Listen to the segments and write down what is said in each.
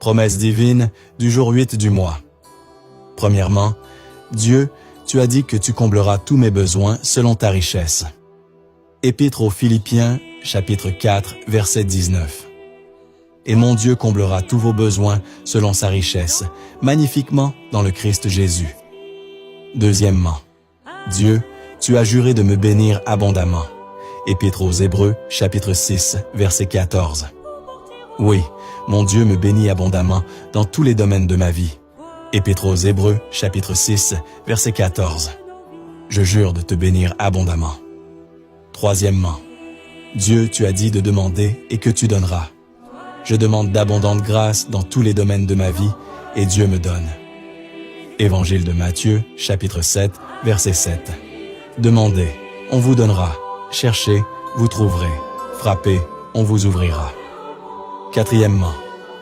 Promesse divine du jour 8 du mois. Premièrement, Dieu, tu as dit que tu combleras tous mes besoins selon ta richesse. Épître aux Philippiens, chapitre 4, verset 19. Et mon Dieu comblera tous vos besoins selon sa richesse, magnifiquement dans le Christ Jésus. Deuxièmement, Dieu, tu as juré de me bénir abondamment. Épître aux Hébreux, chapitre 6, verset 14. Oui, mon Dieu me bénit abondamment dans tous les domaines de ma vie. Épître aux Hébreux, chapitre 6, verset 14. Je jure de te bénir abondamment. Troisièmement, Dieu, tu as dit de demander et que tu donneras. Je demande d'abondantes grâces dans tous les domaines de ma vie et Dieu me donne. Évangile de Matthieu, chapitre 7, verset 7. Demandez, on vous donnera. Cherchez, vous trouverez. Frappez, on vous ouvrira. Quatrièmement,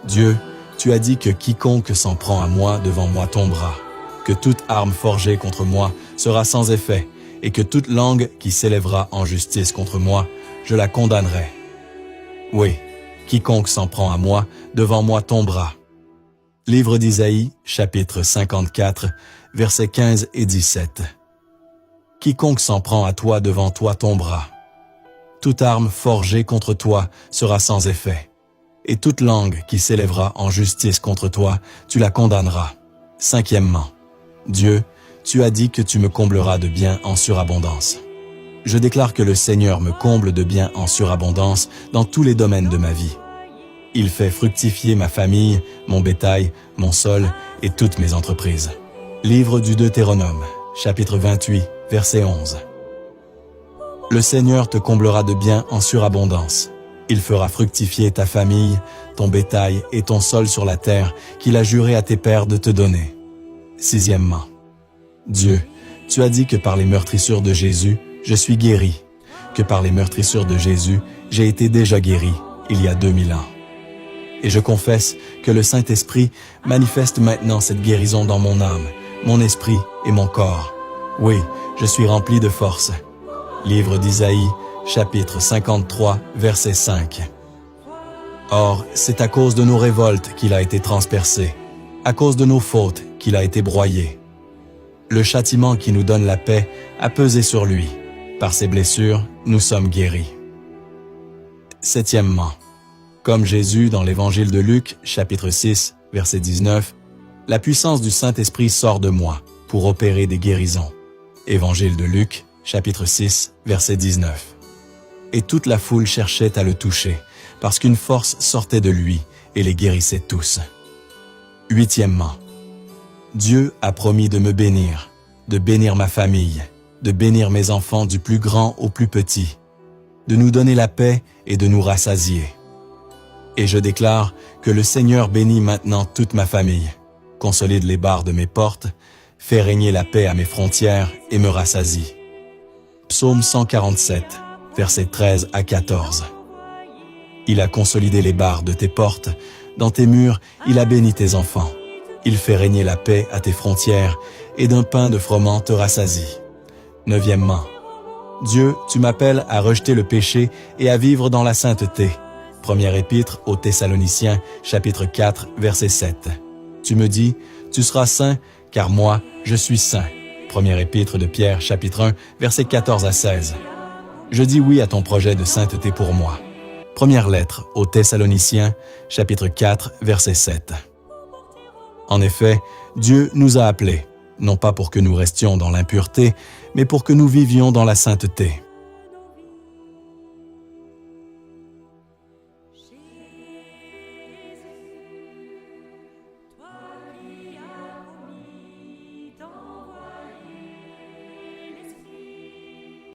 Dieu, tu as dit que quiconque s'en prend à moi devant moi tombera, que toute arme forgée contre moi sera sans effet, et que toute langue qui s'élèvera en justice contre moi, je la condamnerai. Oui, quiconque s'en prend à moi devant moi tombera. Livre d'Isaïe, chapitre 54, versets 15 et 17. Quiconque s'en prend à toi devant toi tombera. Toute arme forgée contre toi sera sans effet. Et toute langue qui s'élèvera en justice contre toi, tu la condamneras. Cinquièmement, Dieu, tu as dit que tu me combleras de biens en surabondance. Je déclare que le Seigneur me comble de biens en surabondance dans tous les domaines de ma vie. Il fait fructifier ma famille, mon bétail, mon sol et toutes mes entreprises. Livre du Deutéronome, chapitre 28, verset 11. Le Seigneur te comblera de biens en surabondance. Il fera fructifier ta famille, ton bétail et ton sol sur la terre qu'il a juré à tes pères de te donner. Sixièmement, Dieu, tu as dit que par les meurtrissures de Jésus, je suis guéri, que par les meurtrissures de Jésus, j'ai été déjà guéri il y a 2000 ans. Et je confesse que le Saint-Esprit manifeste maintenant cette guérison dans mon âme, mon esprit et mon corps. Oui, je suis rempli de force. Livre d'Isaïe, chapitre 53, verset 5. Or, c'est à cause de nos révoltes qu'il a été transpercé, à cause de nos fautes qu'il a été broyé. Le châtiment qui nous donne la paix a pesé sur lui. Par ses blessures, nous sommes guéris. Septièmement, comme Jésus dans l'évangile de Luc, chapitre 6, verset 19, la puissance du Saint-Esprit sort de moi pour opérer des guérisons. Évangile de Luc, chapitre 6, verset 19. Et toute la foule cherchait à le toucher, parce qu'une force sortait de lui et les guérissait tous. Huitièmement, Dieu a promis de me bénir, de bénir ma famille, de bénir mes enfants du plus grand au plus petit, de nous donner la paix et de nous rassasier. Et je déclare que le Seigneur bénit maintenant toute ma famille, consolide les barres de mes portes, fait régner la paix à mes frontières et me rassasie. Psaume 147, versets 13 à 14. Il a consolidé les barres de tes portes, dans tes murs, il a béni tes enfants. Il fait régner la paix à tes frontières, et d'un pain de froment te rassasie. Neuvièmement, Dieu, tu m'appelles à rejeter le péché et à vivre dans la sainteté. Première épître aux Thessaloniciens, chapitre 4, verset 7. Tu me dis, tu seras saint, car moi, je suis saint. Première épître de Pierre, chapitre 1, versets 14 à 16. Je dis oui à ton projet de sainteté pour moi. Première lettre aux Thessaloniciens, chapitre 4, verset 7. En effet, Dieu nous a appelés, non pas pour que nous restions dans l'impureté, mais pour que nous vivions dans la sainteté.